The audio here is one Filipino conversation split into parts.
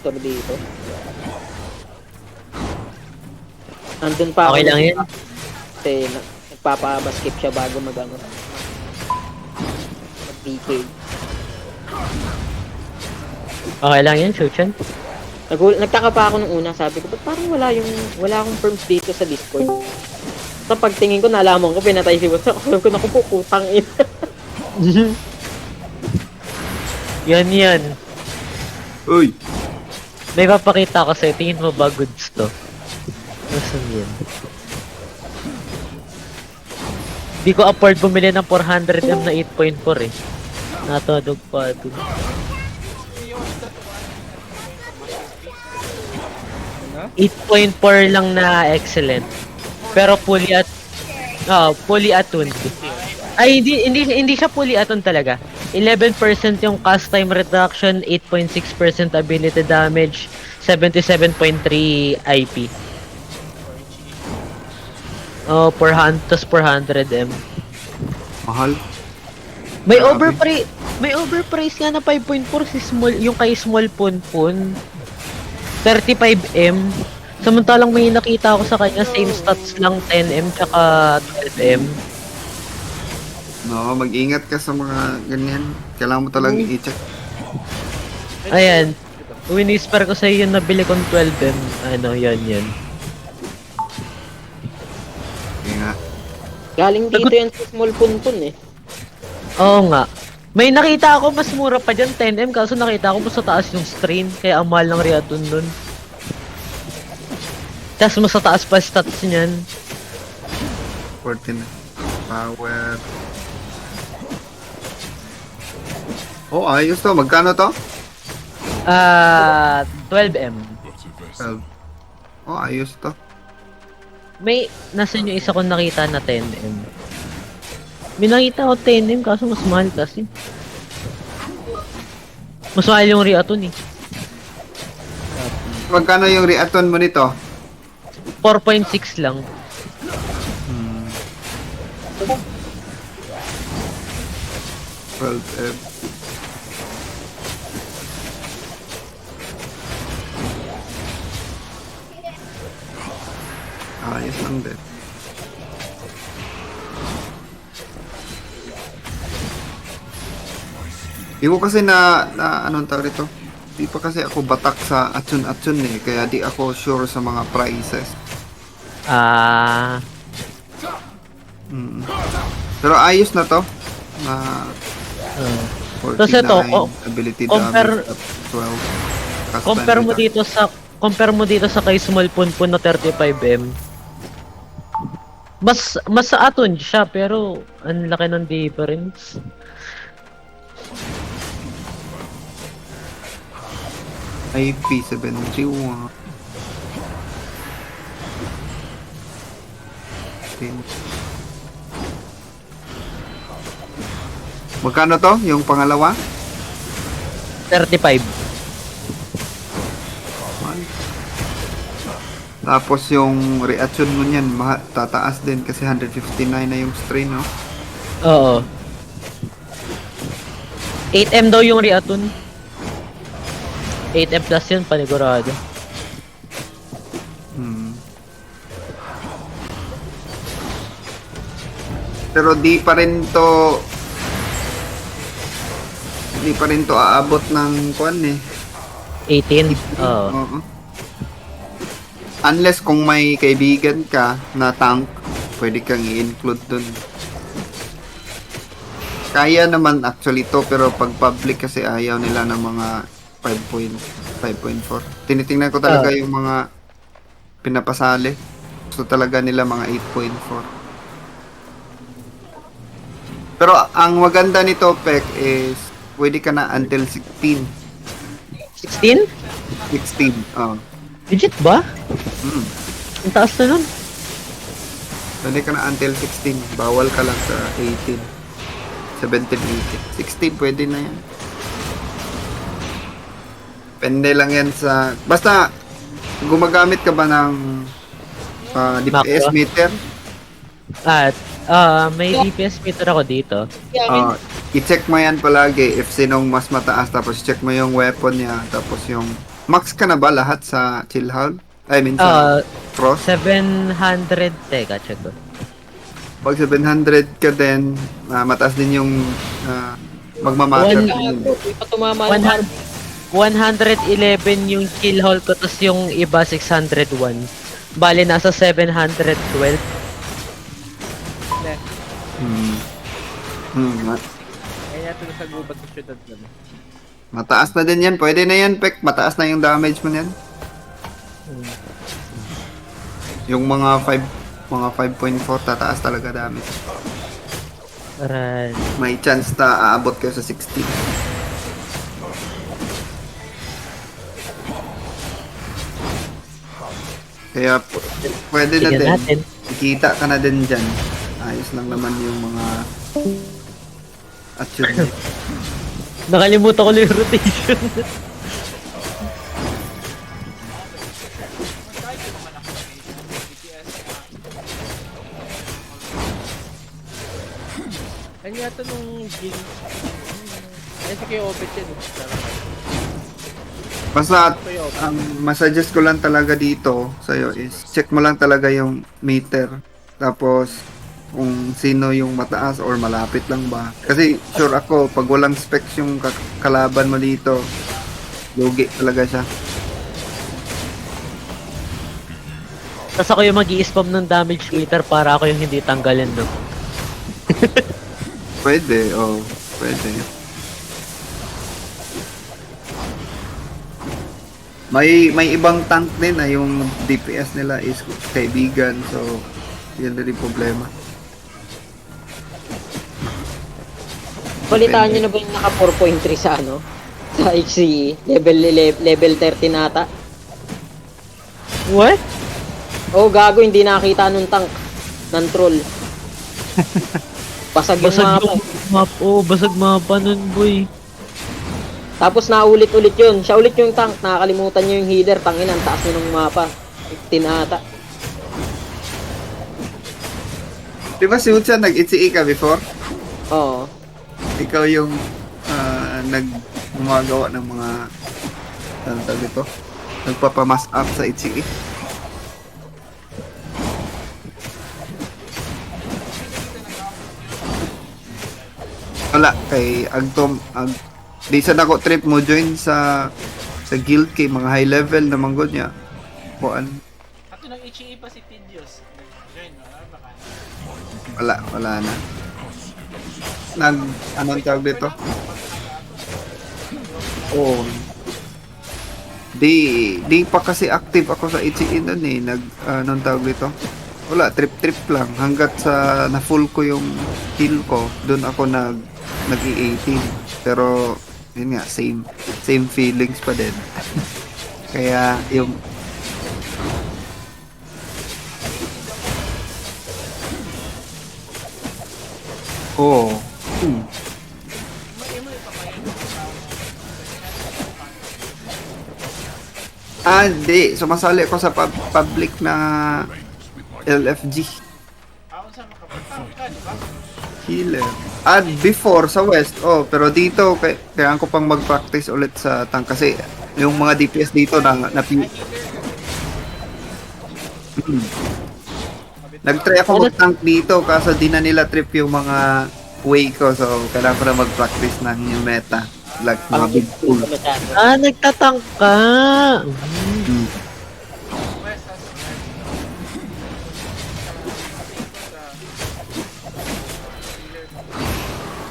Tor dito. Nandun pa ako. Okay lang yan. Kasi nagpapabaskip siya bago mag-ano. Mag-PK. Okay lang yan, Chuchan. Nagtaka pa ako nung una, sabi ko, ba't parang wala akong firms dito sa Discord? Sa pagtingin ko, nalaman ko, pinatay si Boss. Alam ko, naku po, putang ina. Yan. Uy! May papakita ko sa'yo. Tingin mo ba goods to? Nasaan yan? Di ko afford bumili ng 400M na 8.4 eh. Natodog pa ito. 8.4 lang na excellent. Pero fully attuned. Ay, hindi siya fully attuned talaga. 11% yung cast time reduction, 8.6% ability damage, 77.3 IP. Oh, 400M. Mahal. May Grabe. overprice nga na 5.4 si small, yung kay small punpun. 35M. Samantalang may nakita ako sa kanya, same stats lang 10M tsaka 12M. No, mag-ingat ka sa mga ganyan. Kailangan mo talagang i-check. Ayan. Winisper ko sa'yo yung nabili kong 12M. Ano, yan. Kaya nga. Galing dito yan sa small punpun eh. Oo nga. May nakita ako mas mura pa dyan, 10M, kaso nakita ko mas sa taas yung strain, kaya ang mahal ng Reatun nun. Tas mas sa taas pa stats niyan. 14 power. Oh, ayos to. Magkano to? 12M. 12. Oh, ayos to. May, nasan yung isa ko nakita na 10M? May nakita ko 10M, kaso mas mahal kasi. Mas mahal yung Reatun eh. Magkano yung reaton mo nito? 4.6 lang. Hmm. 12M. Ayos lang din. Di ko kasi na anong tawag ito? Di pa kasi ako batak sa atsun-atsun eh, kaya di ako sure sa mga prices. Mm. Pero ayos na to. Na Tapos ito, 49 ability compare- damage at 12. Cast compare time mo reduction. dito sa kay small punpun na 35M. Mas sa aton siya, pero ang laki ng difference. IP 71. 10. Magkano to? Yung pangalawa? 35. Tapos yung reaction mo niyan, tataas din kasi 159 na yung strain, no? Oo. 8M daw yung Reatun. 8M plus yun, panigurado. Hmm. Pero di pa rin to aabot ng kuan eh. 18. Oo. Oo. Unless kung may kaibigan ka na tank, pwede kang i-include dun. Kaya naman actually to, pero pag public kasi ayaw nila ng mga 5.4. Tinitingnan ko talaga yung mga pinapasali. So talaga nila mga 8.4. Pero ang maganda nito, Pek, is pwede ka na until 16. 16? 16, oh. Legit ba? Mm. Ang taas na nun. Pwede ka na until 16. Bawal ka lang sa 18. 17, 18. 16, pwede na yan. Pende lang yan sa... Basta, gumagamit ka ba ng DPS Macro? meter? At, may DPS meter ako dito. I-check mo yan palagi if sinong mas mataas. Tapos check mo yung weapon niya. Tapos yung Max ka na ba lahat sa chill hall? I mean Ah, sa cross? 700, teka, check ko. Pag 700 ka din, mataas din yung magmamatter One- din yun. Hindi pa tumama yung 111 yung kill haul ko, tapos yung iba 601. Bale, nasa 712. Hmm. Kaya ito sa gubat sa syudad naman. Mataas na din yan. Pwede na yan, Pek. Mataas na yung damage mo yan. Yung mga 5.4 tataas talaga damage. Aran. May chance na aabot kayo sa 60. Kaya pwede na Tignan din. natin. Kita ka na din dyan. Ayos lang naman yung mga achievement. Nakalimutan ko lang yung rotation. Ano yata nung gin... Ay, si Kuya Obet yan. Basta Kuya Obet. ang masuggest ko lang talaga dito sa'yo is check mo lang talaga yung meter. Tapos kung sino yung mataas or malapit lang ba. Kasi sure ako, pag walang specs yung kalaban mo dito, lugi talaga siya. Tapos ako yung mag-i-spam ng damage meter para ako yung hindi tanggalin, no? Pwede, pwede. May ibang tank din na yung DPS nila is kaibigan, so yun na rin problema. Balitaan nyo na ba yung naka 4.3 sa ano? Sa HCE? Level 13 ata? What? Oh, gago, hindi nakita nung tank. Ng troll. Basag yung Basag mapa. yung map. Oh, basag mapa nun, boy. Tapos naulit-ulit yun. Siya ulit yung tank. Nakakalimutan nyo yung healer. Tangin, ang taas nyo ng mapa. 15 ata. Di ba si Utsa nag-ICE ka before? Oo. Ikaw yung gumagawa ng mga ano tawag ito? Nagpapamas up sa ICE. Wala kay di sa nako trip mo join sa guild kay mga high level na manggod niya. Kuan Ato nang HE pa si Tidios. Join mo, baka. wala na. Anong tawag dito? Oh. Di pa kasi active ako sa HCE nun eh. Anong tawag dito? Wala, trip lang. Hanggat sa na-full ko yung heal ko, doon ako nag-i-18. Pero, yun nga, same feelings pa din. Kaya, yung Oo. Hindi. Sumasali ako sa public na LFG. Ako sa makapatang ka, di ba? Healer. Before sa West. Pero dito, kaya ko pang mag-practice ulit sa tank kasi yung mga DPS dito Nag-try ako mag-tank dito kaso di na nila trip yung mga way ko. So, kailangan ko na mag-practice ng yung meta. Like, mga big pool. Ah, nagtatangk ka.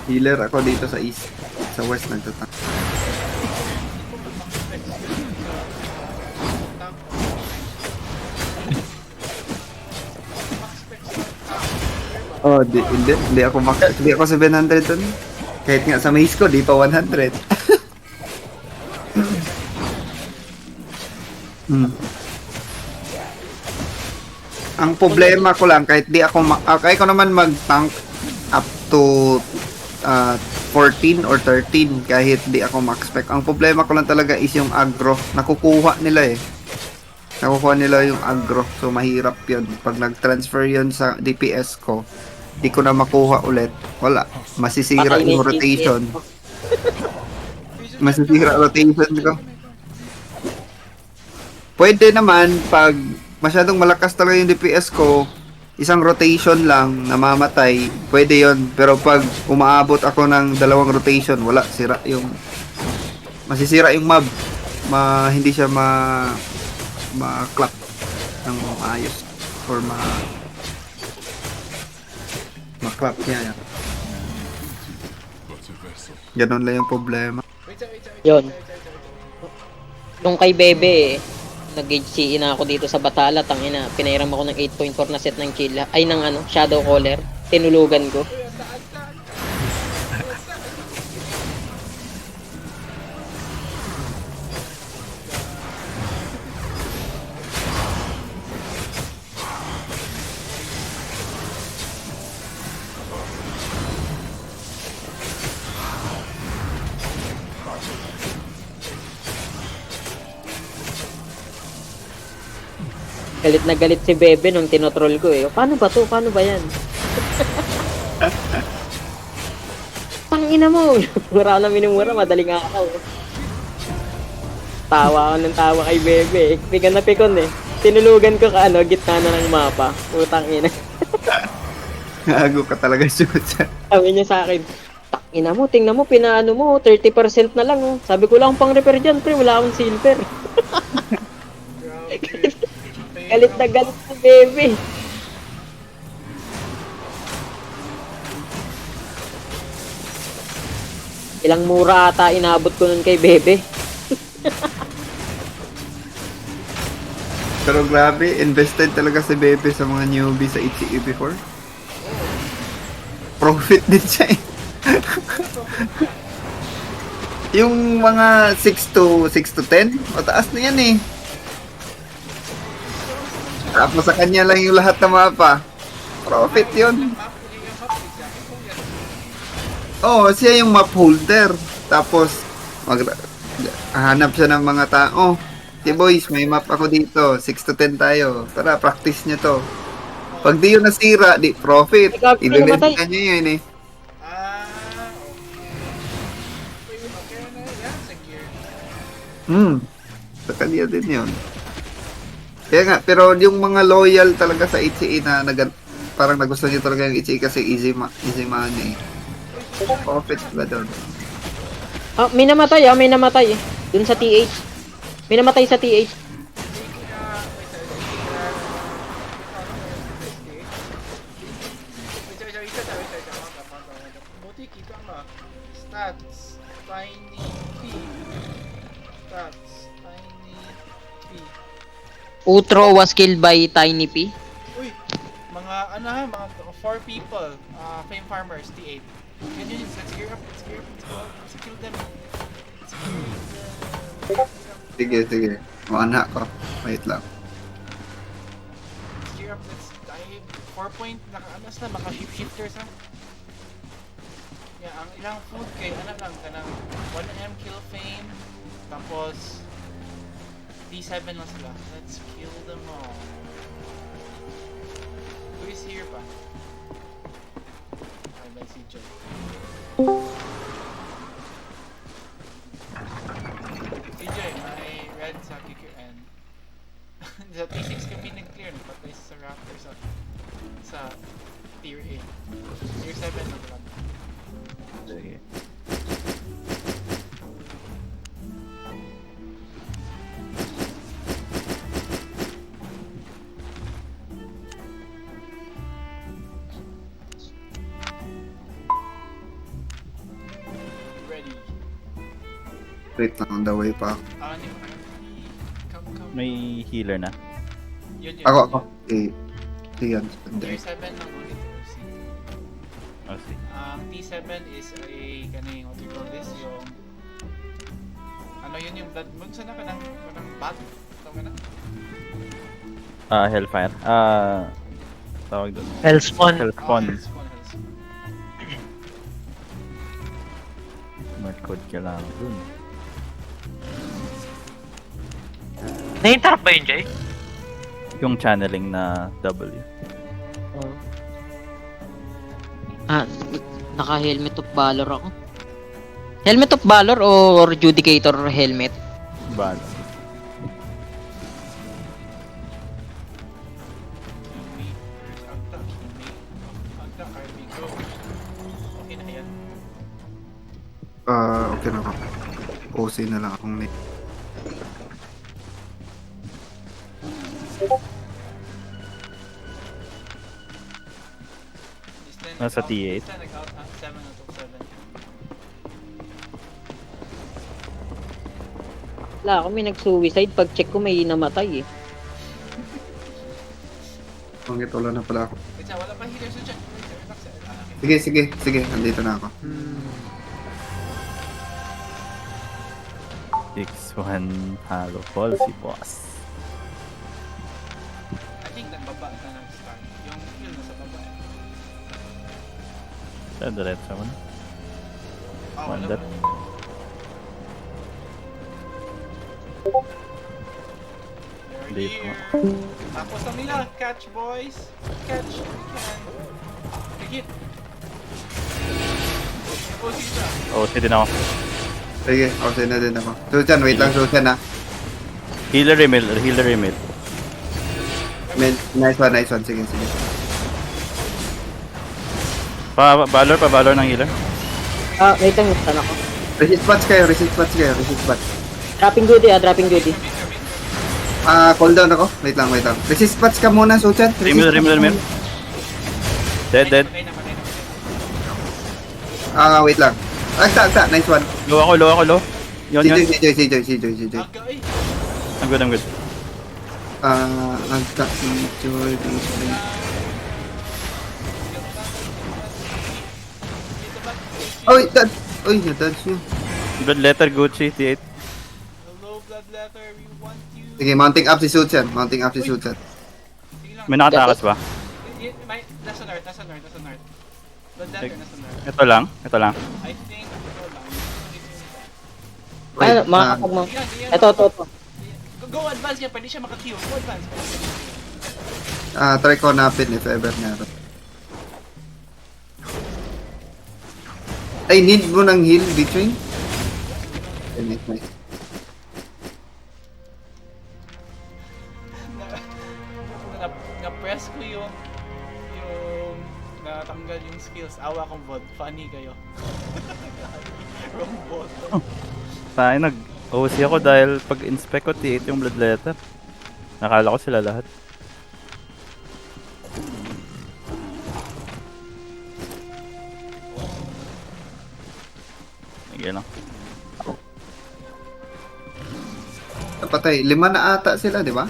Healer ako dito sa East. Sa West nagtatank. Hindi ako hindi ako 700 dun. Kahit nga sa maze ko, di pa 100. Ang problema ko lang, kahit di ako, kaya ko naman mag-tank up to 14 or 13 kahit di ako max-spec. Ang problema ko lang talaga is yung aggro. Nakukuha nila eh. Nakukuha nila yung aggro. So, mahirap yun. Pag nag-transfer yun sa DPS ko, di ko na makuha ulit. Wala. Masisira yung rotation. Masisira rotation ko. Pwede naman pag masyadong malakas talaga yung DPS ko, isang rotation lang namamatay, pwede yon. Pero pag umaabot ako ng 2 rotation, wala, sira yung masisira yung mob. Hindi siya ma-clap ng maayos or ma-clap niya. Ganon lang yung problema. Yun. Nung kay Bebe, nag-HCE na ako dito sa Batala, tangina, pinairam ako ng 8.4 na set ng chill, ay ng ano, Shadow Caller, tinulugan ko. Galit na galit si Bebe nung tinotroll ko eh. Paano ba to? Paano ba yan? Tangina mo! Mura na minumura, madaling araw. Tawa ako ng tawa kay Bebe eh. Pikon na pikon eh. Tinulugan ko ka ano, gitna na ng mapa. Utang ina. Gago ka talaga, shoot. Sabi niya sa akin, tangina mo, tingnan mo, pinaano mo, 30% na lang oh. Sabi ko lang pang repair dyan, pre, wala akong silver. Galit na galit si Bebe. Ilang mura ata inabot ko nun kay Bebe. Pero grabe, invested talaga si Bebe sa mga newbie sa HCE before. Profit din siya eh. Yung mga 6 to 10, mataas na yan eh. Tapos sa kanya lang yung lahat ng mapa. Profit yun. Oo, siya yung map holder. Tapos, hanap siya ng mga tao. Si boys, may map ako dito. 6 to 10 tayo. Tara, practice nyo to. Pag di yun nasira, di profit. Ililent ka nyo yun eh. Sa kanya din yun. Kaya nga, pero yung mga loyal talaga sa HCE na parang nagustuhan nyo talaga yung HCE kasi easy money. Profit ba doon? Ah, may namatay dun sa TH. May namatay sa TH. Buti kita mo. Stats. Tiny P. Stats. Tiny P. Utro was killed by Tiny P. Uy! Mga ano ha? Mga 4 people. Fame farmers. T8. Yan yun. Let's gear up. Let's gear up. Let's go. Let's kill them. Let's kill them. Sige. Maana ko. Wait lang. Let's gear up. Let's dive. 4 point. Naka-anas na. Maka-shifters ha. Yeah, ang ilang food kay ano lang kanang 1M kill fame. Tapos D7 lang sila. Let's kill them all. Who is here pa? Ay, by si Joe. CJ, may red sa QQN. Sa T6 kami nag-clear. Patay sa Raptor sa tier 8. Tier 7 lang lang. Sige. Ready. Wait lang, on the way pa. Ano yung come. May healer na. Yun. Ako. Yan. Tier 7 ng ulit OC. Oh, sige. Ang T7 is a kaning what do you call this? Yung ano yun yung blood moon sana ka ng bat? Tawag ka na? Hellfire. Tawag doon. Hellspawn. Hellspawn. Hellspawn. Smart code kailangan dun. Na-interrupt ba yun, Jay? Yung channeling na W. Naka-helmet of valor ako. Helmet of valor or Judicator helmet? Bala. Okay na ako. OC na lang akong net. Nasa T8. Nag-out 7 out of 7. Wala ako, may nag-suicide. Pag check ko, may namatay eh. Pangit, wala na pala ako. Wait, wala pa healer sa chat. Relax. Sige. Andito na ako. X1 Halo Fall si boss. I think nagbaba na nag-start. Yung heal nasa baba. Sa diretso mo na. Wala Wonder. pa. They're Late mo. here. Tapos ang nila, catch boys. Catch. Can. Hit. Oh, siya. Oh, sige din ako. Sige, OC na din ako. Susan, wait lang Susan ha. Healer remil. Nice one. Sige. Valor ng healer. Wait lang, saan ako? Resist patch kayo. Dropping duty. Cooldown ako. Wait lang. Resist patch ka muna, Susan. Remil. Dead. Patay na. Wait lang. Agta. Nice one. Low ako. Yun. CJ. Aga eh. I'm good. Agta, CJ. Nadodge yun. Blood letter Gucci T8. Hello, blood letter. We want you. Sige, mounting up si Susan. Sige lang. May nakatakas ba? Nasa north. Blood letter nasa north. Ito lang. I think ito lang. Ano, makakapag mo. Ito. Go advance niya, pwede siya maka-Q. Go advance. Try ko hanapin if ever meron. Ay, need mo ng heal between? Nice. Na-press ko yung natanggal yung skills. Awa kong VOD. Funny kayo. Wrong button. Tayo nag-OC ako dahil pag-inspect ko T8 yung blood letter. Nakala ko sila lahat. Sige lang. Napatay. 5 na ata sila, di ba?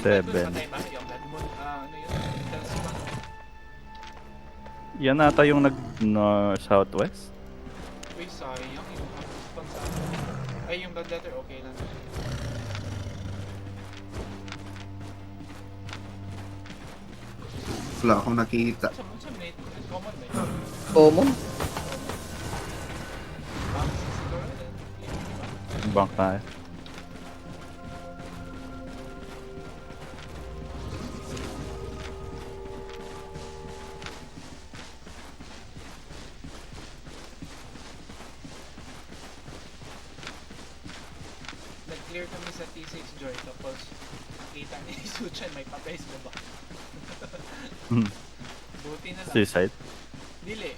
7. Patay ba? Yung blood moon. Ano yun? Talisman. Yan ata yung nag-southwest. Uy, sayang. Yung response sa akin. Ay, yung blood letter, okay lang. Wala akong nakita. Sa mate, common ba yun? Common. Siguro, diba? Bank tayo. Nag-clear kami sa T6 Joy, tapos nakita ni Suchan may papel sa baba. Buti na lang. Suicide. Dili,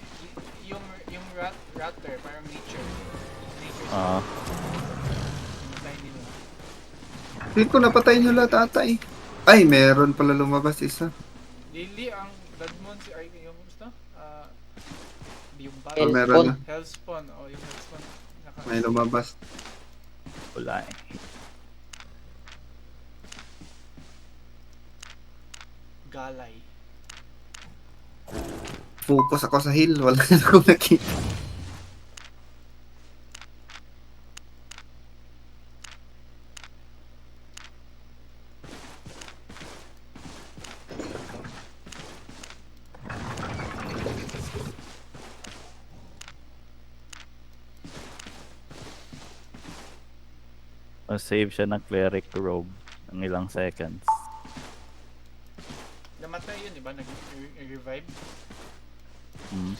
yung raptor, parang nature. Ah. Patay nila. Feel ko napatay nyo lahat ata eh. Ay, meron pala lumabas isa. Lily, ang Bloodmoon, ay yung gusto? Yung Oh, Hellspawn. meron na. Hellspawn, yung Hellspawn. May lumabas. Wala eh. Galay. Focus ako sa heal. Wala na akong nakita. Save siya ng cleric robe ng ilang seconds. Namatay yun, di ba? Nag-revive. Hmm.